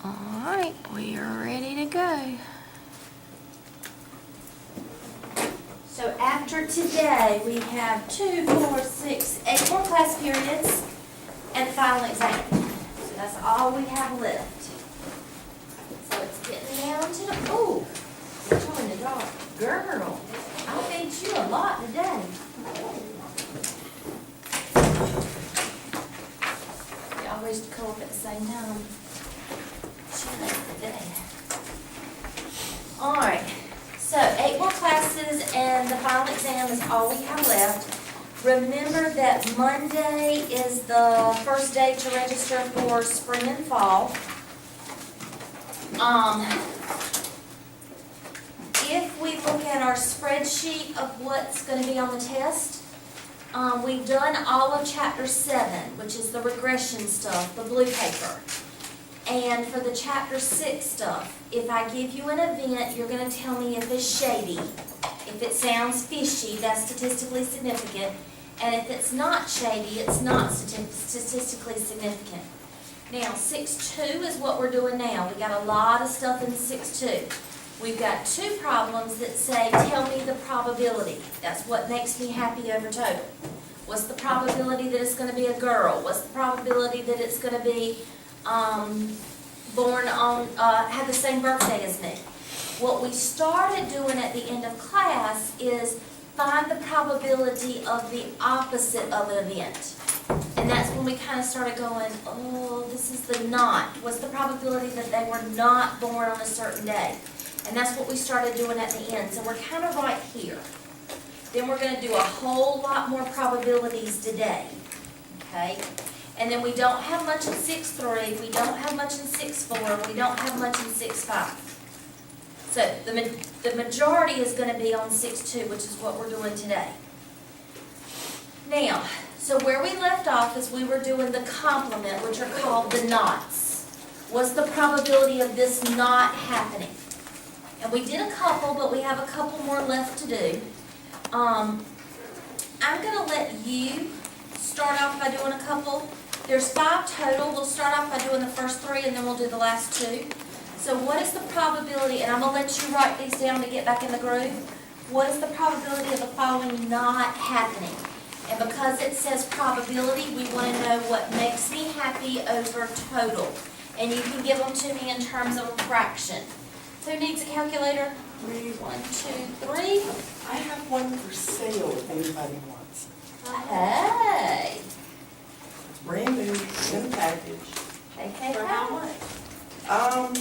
All right, we are ready to go. So after today, we have 2, 4, 6, 8 more class periods and the final exam. So that's all we have left. So it's getting down to the, oh, you're trying to draw. Girl, I beat you a lot today. We always come up at the same time. She left today. All right. So 8 more classes and the final exam is all we have left. Remember that Monday is the first day to register for spring and fall. If we look at our spreadsheet of what's going to be on the test, we've done all of chapter 7, which is the regression stuff, the blue paper. And for the chapter 6 stuff, if I give you an event, you're going to tell me if it's shady. If it sounds fishy, that's statistically significant. And if it's not shady, it's not statistically significant. Now, 6.2 is what we're doing now. We got a lot of stuff in 6.2. We've got 2 problems that say, tell me the probability. That's what makes me happy over total. What's the probability that it's going to be a girl? What's the probability that it's going to be born on, have the same birthday as me? What we started doing at the end of class is find the probability of the opposite of an event. And that's when we kind of started going, oh, this is the not. What's the probability that they were not born on a certain day? And that's what we started doing at the end. So we're kind of right here. Then we're going to do a whole lot more probabilities today. Okay? And then we don't have much in 6.3, we don't have much in 6.4, we don't have much in 6.5. So the majority is going to be on 6.2, which is what we're doing today. Now, so where we left off is we were doing the complement, which are called the nots. What's the probability of this not happening? And we did a couple, but we have a couple more left to do. I'm going to let you start off by doing a couple. There's 5 total. We'll start off by doing the first 3 and then we'll do the last 2. So what is the probability, and I'm going to let you write these down to get back in the groove. What is the probability of the following not happening? And because it says probability, we want to know what makes me happy over total. And you can give them to me in terms of a fraction. Who needs a calculator? 1, 2, 3. I have one for sale if anybody wants. Hey. It's brand new, in a package. Hey, For how much?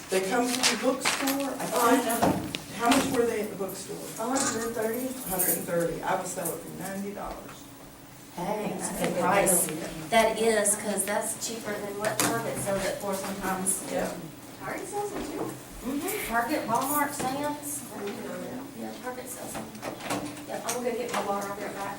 They come from the bookstore. I know. How much were they at the bookstore? 130. 130. I would sell it for $90. Hey, that's a good price. That is, because that's cheaper than what Target sells it for sometimes. Yeah. Target sells them too? Target, Walmart, Sam's. Yeah, Target sells them. Yeah, I'm gonna go get my water, I'll be right back.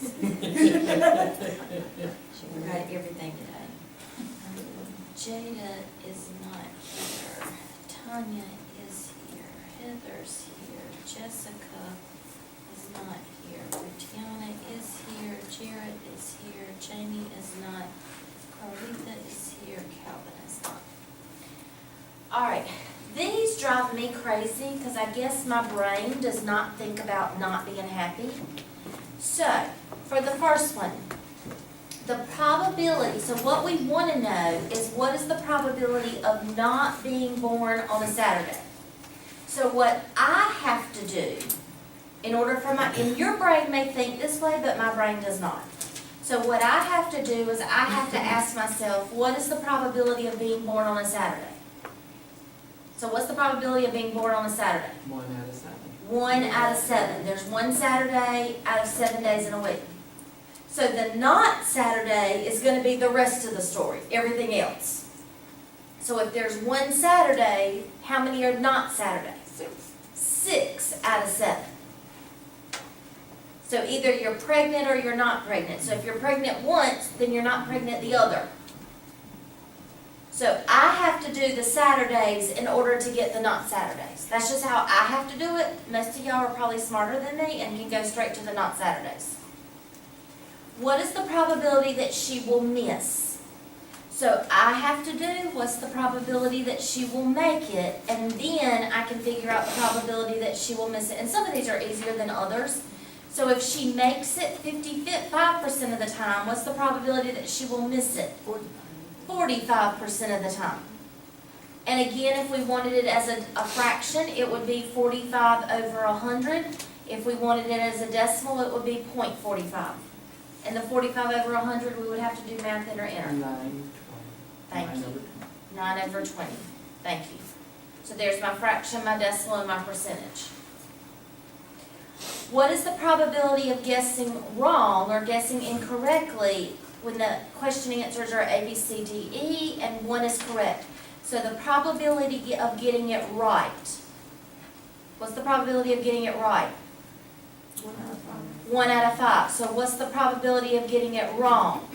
We got everything today. Jada is not here. Tanya is here. Heather's here. Jessica is not here. Brittany is here. Jared is here. Jamie is not. Carlitha is here. Calvin is not. All right. These drive me crazy because I guess my brain does not think about not being happy. So, for the first one, the probability, so what we want to know is what is the probability of not being born on a Saturday? So what I have to do, in order for and your brain may think this way, but my brain does not. So what I have to do is I have to ask myself, what is the probability of being born on a Saturday? So what's the probability of being born on a Saturday? 1 out of 7. 1 out of 7. There's one Saturday out of 7 days in a week. So the not Saturday is going to be the rest of the story, everything else. So if there's one Saturday, how many are not Saturdays? 6 out of 7. So either you're pregnant or you're not pregnant. So if you're pregnant once, then you're not pregnant the other. So I have to do the Saturdays in order to get the not Saturdays. That's just how I have to do it. Most of y'all are probably smarter than me and can go straight to the not Saturdays. What is the probability that she will miss? So I have to do what's the probability that she will make it, and then I can figure out the probability that she will miss it. And some of these are easier than others. So if she makes it 55% of the time, what's the probability that she will miss it? 45% of the time. And again, if we wanted it as a fraction, it would be 45 over 100. If we wanted it as a decimal, it would be 0.45. And the 45 over 100, we would have to do math, enter, enter. 9, 20. Thank 9 you. over 20. 9 over 20. Thank you. So there's my fraction, my decimal, and my percentage. What is the probability of guessing wrong or guessing incorrectly when the question answers are A, B, C, D, E, and one is correct? So the probability of getting it right. What's the probability of getting it right? 1 out of 5. 1 out of 5. So what's the probability of getting it wrong?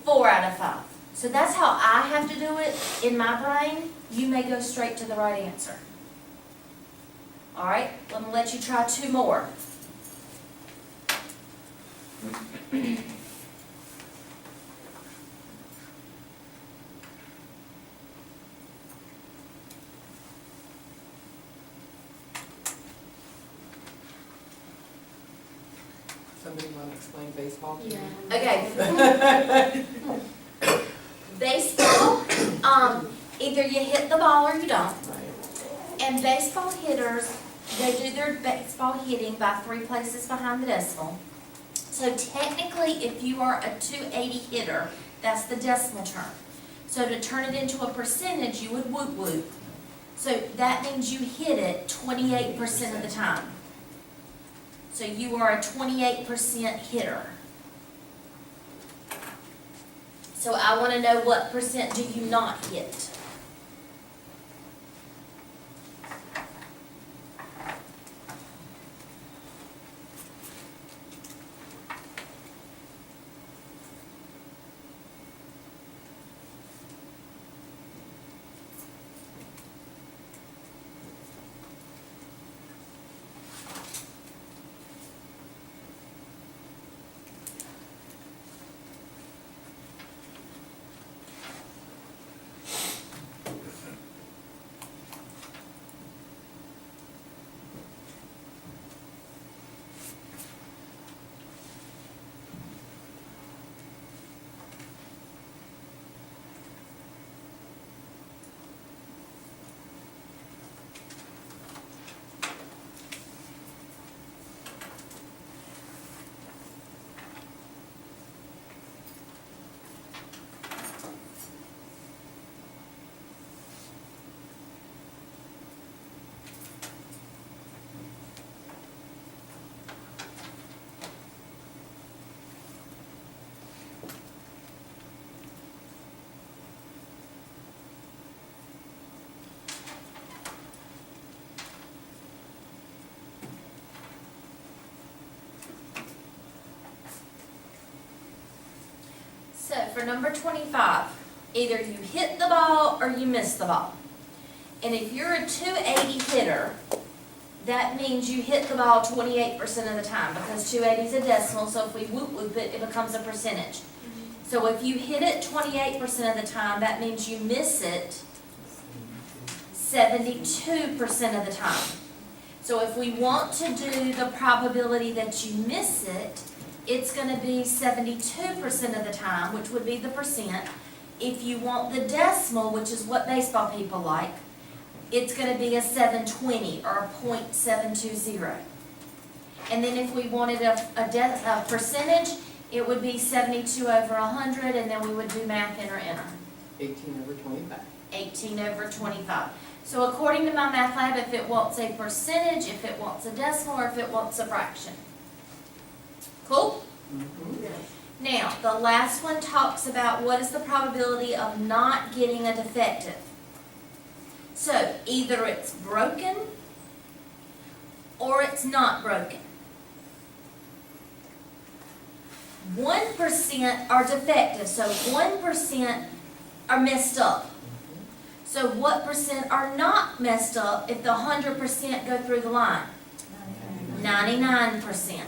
4 out of 5. So that's how I have to do it in my brain. You may go straight to the right answer. All right, I'm going to let you try 2 more. Somebody want to explain baseball to me? Okay. Baseball, either you hit the ball or you don't. Right. And baseball hitters, they do their baseball hitting by 3 places behind the decimal. So technically, if you are a 280 hitter, that's the decimal term. So to turn it into a percentage, you would whoop whoop. So that means you hit it 28% of the time. So you are a 28% hitter. So I want to know what percent do you not hit? So for number 25, either you hit the ball or you miss the ball. And if you're a 280 hitter, that means you hit the ball 28% of the time, because 280 is a decimal, so if we whoop it, it becomes a percentage. So if you hit it 28% of the time, that means you miss it 72% of the time. So if we want to do the probability that you miss it, it's going to be 72% of the time, which would be the percent. If you want the decimal, which is what baseball people like, it's going to be a 720 or a .720. And then if we wanted a percentage, it would be 72 over 100, and then we would do math, enter. 18 over 25. 18 over 25. So according to my math lab, if it wants a percentage, if it wants a decimal, or if it wants a fraction. Cool? Now, the last one talks about what is the probability of not getting a defective. So either it's broken or it's not broken. 1% are defective, so 1% are messed up. So what percent are not messed up if the 100% go through the line? 99%.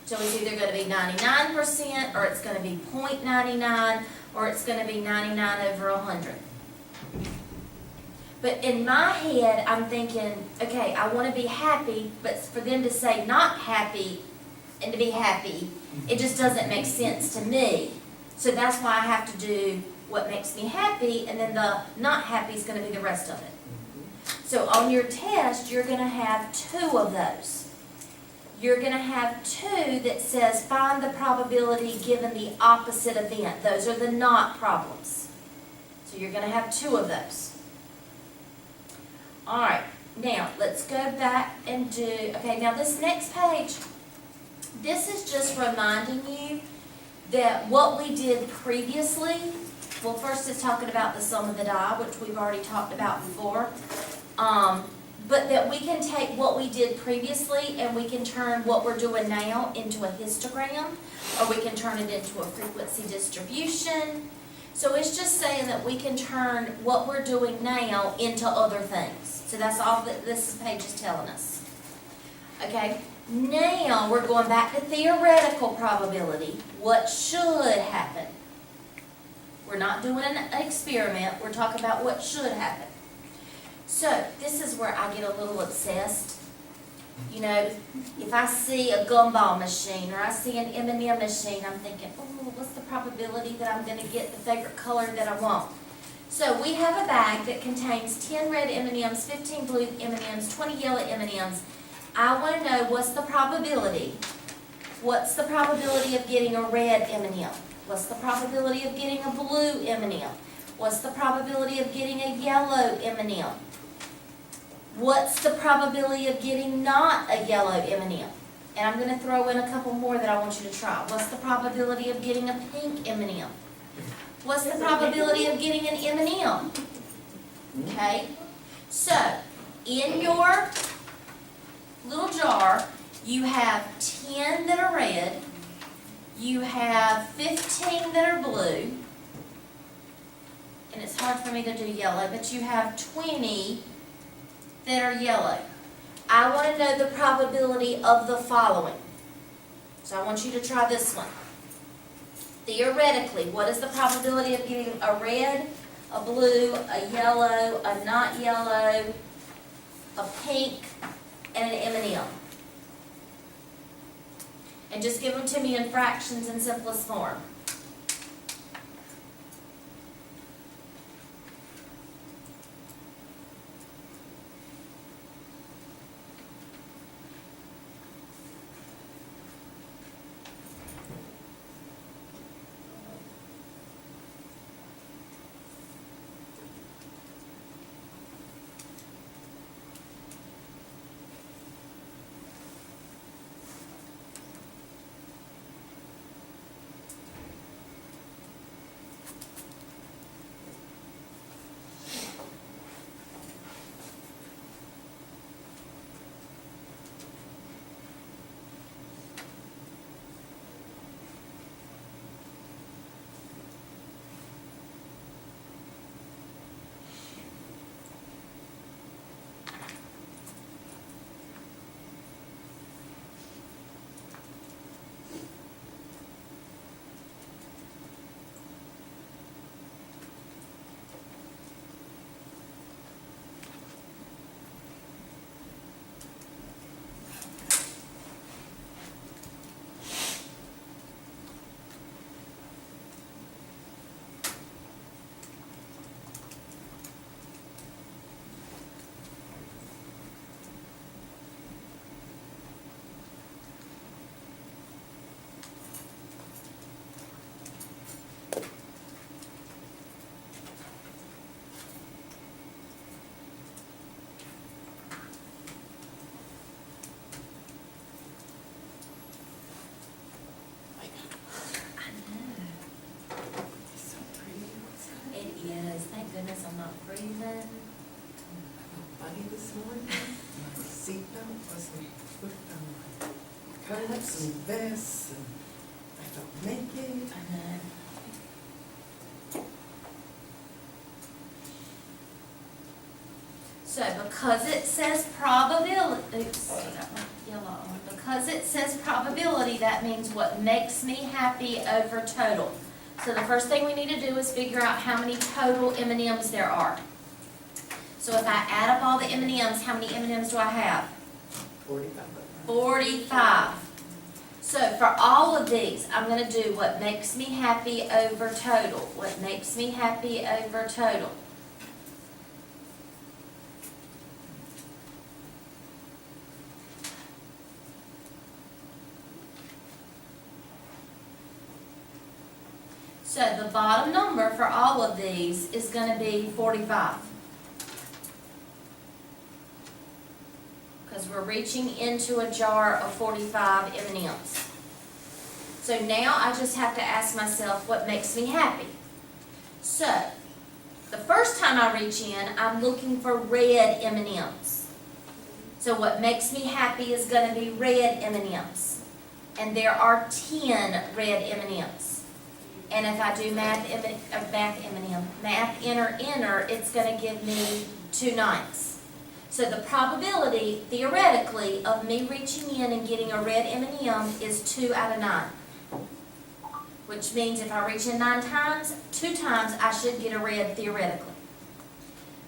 So it's either going to be 99% or it's going to be .99 or it's going to be 99 over 100. But in my head, I'm thinking, okay, I want to be happy, but for them to say not happy and to be happy, it just doesn't make sense to me. So that's why I have to do what makes me happy, and then the not happy is going to be the rest of it. So on your test, you're going to have 2 of those. You're going to have 2 that says find the probability given the opposite event. Those are the not problems. So you're going to have 2 of those. All right, now let's go back and do, okay, now this next page, this is just reminding you that what we did previously, well, first it's talking about the sum of the die, which we've already talked about before, but that we can take what we did previously and we can turn what we're doing now into a histogram, or we can turn it into a frequency distribution. So it's just saying that we can turn what we're doing now into other things. So that's all that this page is telling us. Okay, now we're going back to theoretical probability. What should happen? We're not doing an experiment. We're talking about what should happen. So this is where I get a little obsessed. You know, if I see a gumball machine or I see an M&M machine, I'm thinking, oh, what's the probability that I'm going to get the favorite color that I want? So we have a bag that contains 10 red M&Ms, 15 blue M&Ms, 20 yellow M&Ms. I want to know what's the probability. What's the probability of getting a red M&M? What's the probability of getting a blue M&M? What's the probability of getting a yellow M&M? What's the probability of getting not a yellow M&M? And I'm going to throw in a couple more that I want you to try. What's the probability of getting a pink M&M? What's the probability of getting an M&M? Okay? So, in your little jar, you have 10 that are red, you have 15 that are blue, and it's hard for me to do yellow, but you have 20 that are yellow. I want to know the probability of the following. So I want you to try this one. Theoretically, what is the probability of getting a red, a blue, a yellow, a not yellow, a pink, and an M&M? And just give them to me in fractions in simplest form. goodness, I'm not breathing. Funny this morning, my seatbelt wasn't put on my coats and vests, and I felt naked. I know. So because it says probability, oops, I got my yellow on. Because it says probability, that means what makes me happy over total. So the first thing we need to do is figure out how many total M&Ms there are. So if I add up all the M&Ms, how many M&Ms do I have? 45. 45. So for all of these, I'm going to do what makes me happy over total. What makes me happy over total. So the bottom number for all of these is going to be 45. Because we're reaching into a jar of 45 M&Ms. So now I just have to ask myself what makes me happy. So the first time I reach in, I'm looking for red M&Ms. So what makes me happy is going to be red M&Ms. And there are 10 red M&Ms. And if I do math inner, it's going to give me 2 ninths. So the probability, theoretically, of me reaching in and getting a red M&M is 2 out of 9. Which means if I reach in 9 times, 2 times I should get a red theoretically.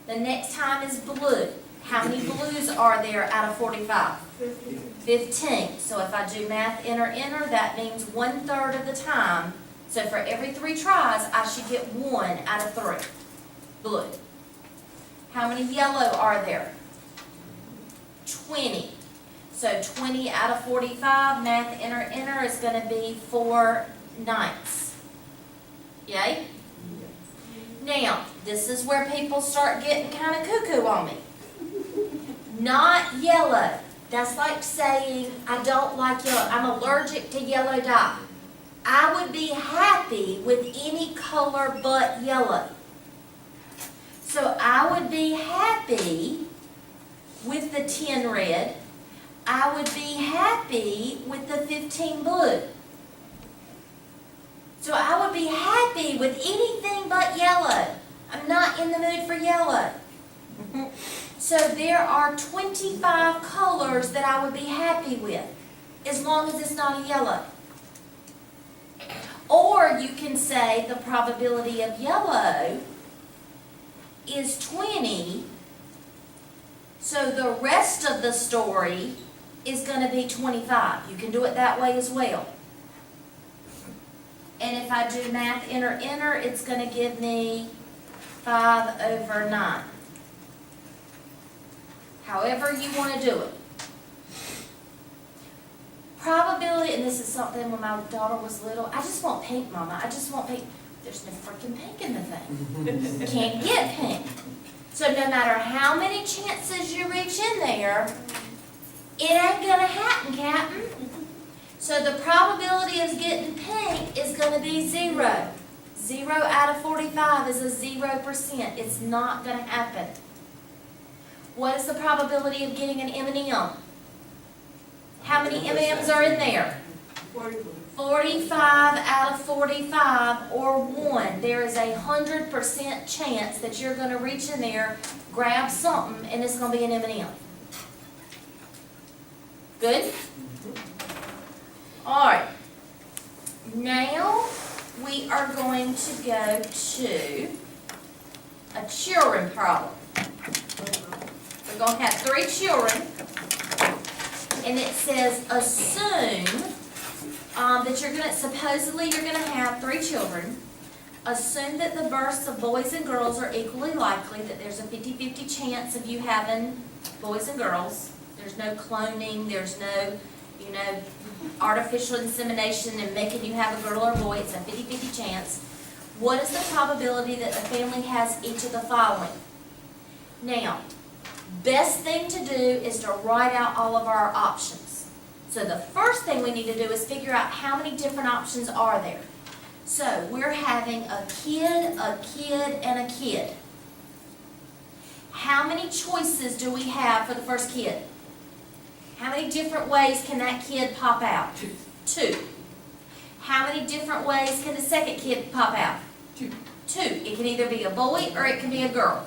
The next time is blue. How many blues are there out of 45? 15. So if I do math inner, that means 1/3 of the time. So for every 3 tries, I should get 1 out of 3. Blue. How many yellow are there? 20. So 20 out of 45, math inner is going to be 4 ninths. Yay? Now, this is where people start getting kind of cuckoo on me. Not yellow. That's like saying, I don't like yellow. I'm allergic to yellow dye. I would be happy with any color but yellow. So I would be happy with the 10 red. I would be happy with the 15 blue. So I would be happy with anything but yellow. I'm not in the mood for yellow. So there are 25 colors that I would be happy with, as long as it's not a yellow. Or you can say the probability of yellow is 20, so the rest of the story is going to be 25. You can do it that way as well. And if I do math inner, it's going to give me 5 over 9. However you want to do it. Probability, and this is something when my daughter was little, I just want pink, Mama. I just want pink. There's no freaking pink in the thing. Can't get pink. So no matter how many chances you reach in there, it ain't going to happen, Captain. So the probability of getting pink is going to be 0. 0 out of 45 is a 0%. It's not going to happen. What is the probability of getting an M&M? How many M&Ms are in there? 45 out of 45 or 1. There is a 100% chance that you're going to reach in there, grab something, and it's going to be an M&M. Good? All right. Now we are going to go to a children problem. We're going to have 3 children. And it says, assume that supposedly you're going to have 3 children. Assume that the births of boys and girls are equally likely, that there's a 50-50 chance of you having boys and girls. There's no cloning, there's no, artificial insemination and making you have a girl or a boy. It's a 50-50 chance. What is the probability that the family has each of the following? Now, best thing to do is to write out all of our options. So the first thing we need to do is figure out how many different options are there. So we're having a kid, and a kid. how many choices do we have for the first kid? How many different ways can that kid pop out? Two. How many different ways can the second kid pop out? Two. It can either be a boy or it can be a girl.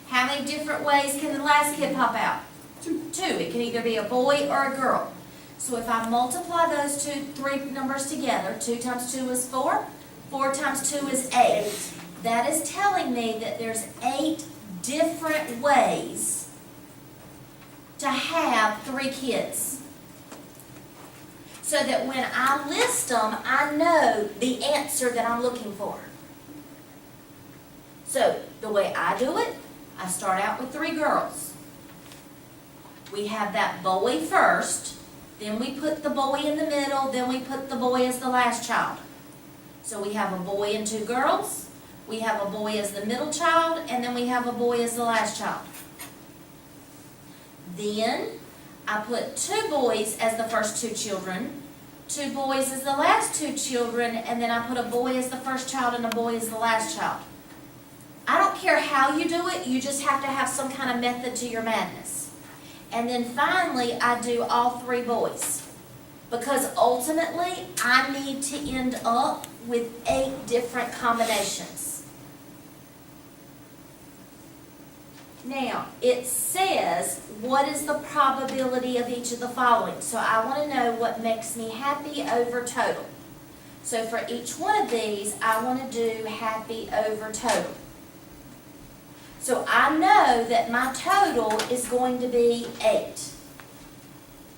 How many different ways can the last kid pop out? Two. It can either be a boy or a girl. So if I multiply those three numbers together, 2 times 2 is 4, 4 times 2 is 8. That is telling me that there's 8 different ways to have 3 kids. So that when I list them, I know the answer that I'm looking for. So the way I do it, I start out with 3 girls. We have that boy first, then we put the boy in the middle, then we put the boy as the last child. So we have a boy and 2 girls, we have a boy as the middle child, and then we have a boy as the last child. Then I put 2 boys as the first 2 children, 2 boys as the last 2 children, and then I put a boy as the first child and a boy as the last child. I don't care how you do it, you just have to have some kind of method to your madness. And then finally, I do all 3 boys. Because ultimately, I need to end up with 8 different combinations. Now, it says, what is the probability of each of the following? So I want to know what makes me happy over total. So for each one of these, I want to do happy over total. So I know that my total is going to be 8.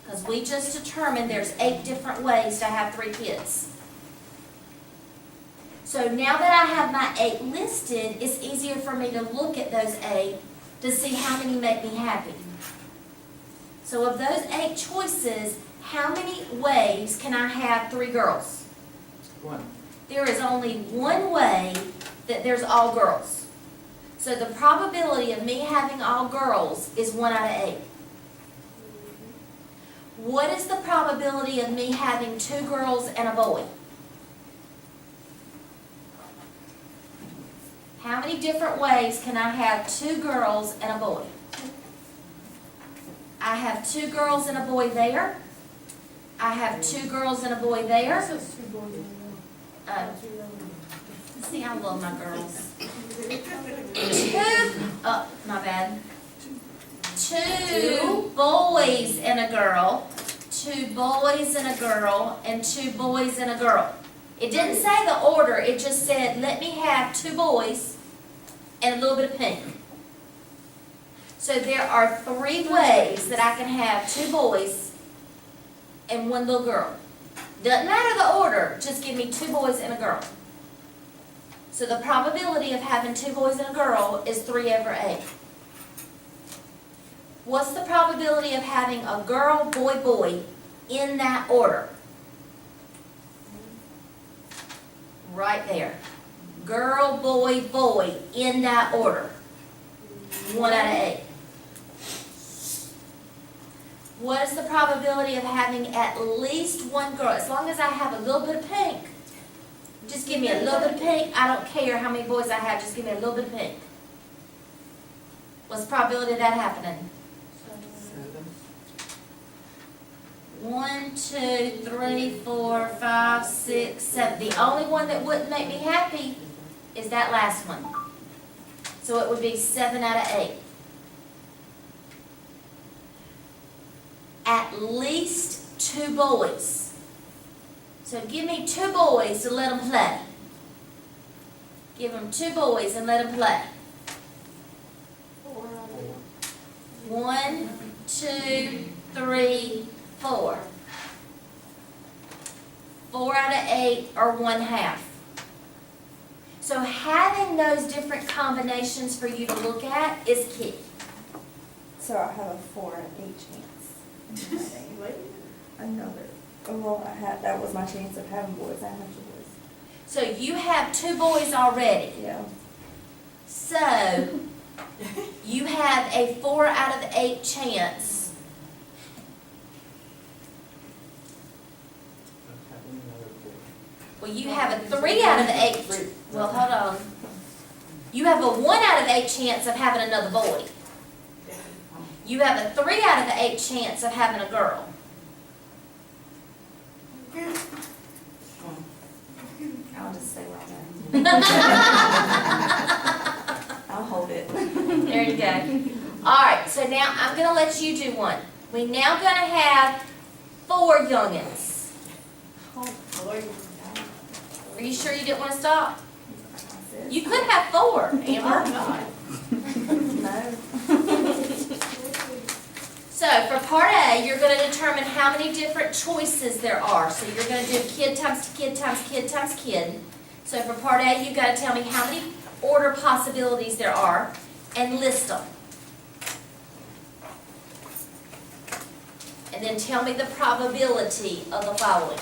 Because we just determined there's 8 different ways to have 3 kids. So now that I have my 8 listed, it's easier for me to look at those 8 to see how many make me happy. So of those 8 choices, how many ways can I have 3 girls? 1. There is only one way that there's all girls. So the probability of me having all girls is 1 out of 8. What is the probability of me having 2 girls and a boy? How many different ways can I have 2 girls and a boy? I have 2 girls and a boy there. I have 2 girls and a boy there. See, I love my girls. 2 boys and a girl, 2 boys and a girl, and 2 boys and a girl. It didn't say the order, it just said, let me have 2 boys and a little bit of pink. So there are 3 ways that I can have 2 boys and 1 little girl. Doesn't matter the order, just give me 2 boys and a girl. So the probability of having 2 boys and a girl is 3 over 8. What's the probability of having a girl, boy, boy in that order? Right there. Girl, boy, boy in that order. 1 out of 8. What is the probability of having at least 1 girl? As long as I have a little bit of pink. Just give me a little bit of pink. I don't care how many boys I have. Just give me a little bit of pink. What's the probability of that happening? 1, 2, 3, 4, 5, 6, 7. The only one that wouldn't make me happy is that last one. So it would be 7 out of 8. At least 2 boys. So give me 2 boys to let them play. Give them 2 boys and let them play. 1, 2, 3, 4. 4 out of 8 or 1/2. So having those different combinations for you to look at is key. So I have a 4 in each chance. Another. Oh, well, that was my chance of having boys. I have 2 boys. So you have 2 boys already. Yeah. So you have a 4 out of 8 chance. Well, you have a 3 out of 8. Well, hold on. You have a 1 out of 8 chance of having another boy. You have a 3 out of 8 chance of having a girl. I'll just stay right there. I'll hold it. There you go. All right, so now I'm gonna let you do one. We now gonna have 4 youngins. Are you sure you didn't want to stop? You could have 4, Amber. No. So for part A, you're going to determine how many different choices there are. So you're going to do kid times kid times kid times kid. So for part A, you've got to tell me how many order possibilities there are and list them. And then tell me the probability of the following.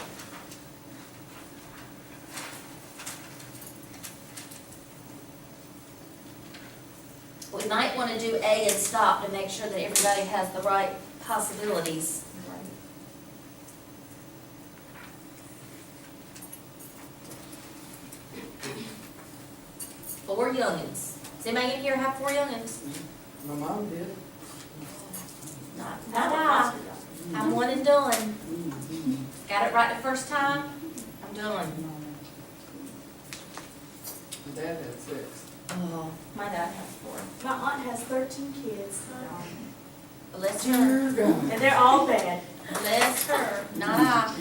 We might want to do A and stop to make sure that everybody has the right possibilities. 4 youngins. Does anybody in here have 4 youngins? My mom did. Not I. I'm one and done. Got it right the first time? I'm done. My dad had 6. Oh, my dad has 4. My aunt has 13 kids, Bless her. and they're all bad. Bless her. Not I.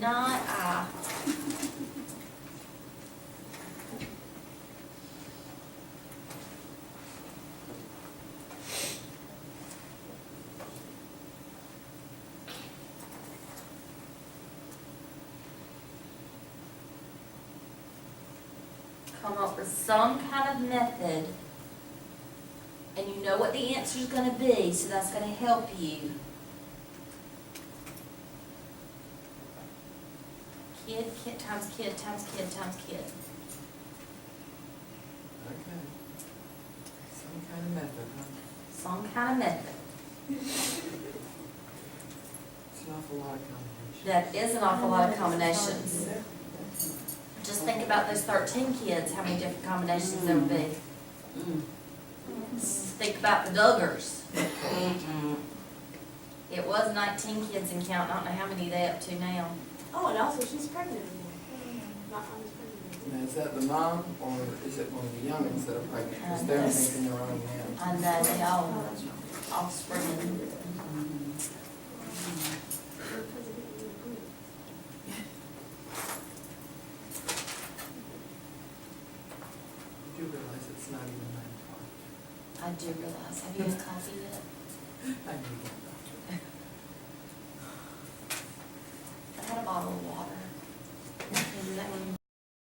Not I. Come up with some kind of method, and you know what the answer is going to be, so that's going to help you. Kid, kid times kid times kid times kid. Okay. Some kind of method, huh? Some kind of method. It's an awful lot of combinations. That is an awful lot of combinations. Just think about those 13 kids, how many different combinations there would be. Think about the Duggars. It was 19 kids and counting. I don't know how many they up to now. Oh, and also she's pregnant again. My aunt is pregnant. Now, is that the mom, or is it one of the youngins that are pregnant? Because they're making their own names. I know they all offspring. You do realize it's not even 9 o'clock. I do realize. Have you had coffee yet? I need that. I had a bottle of water. Can you do that one?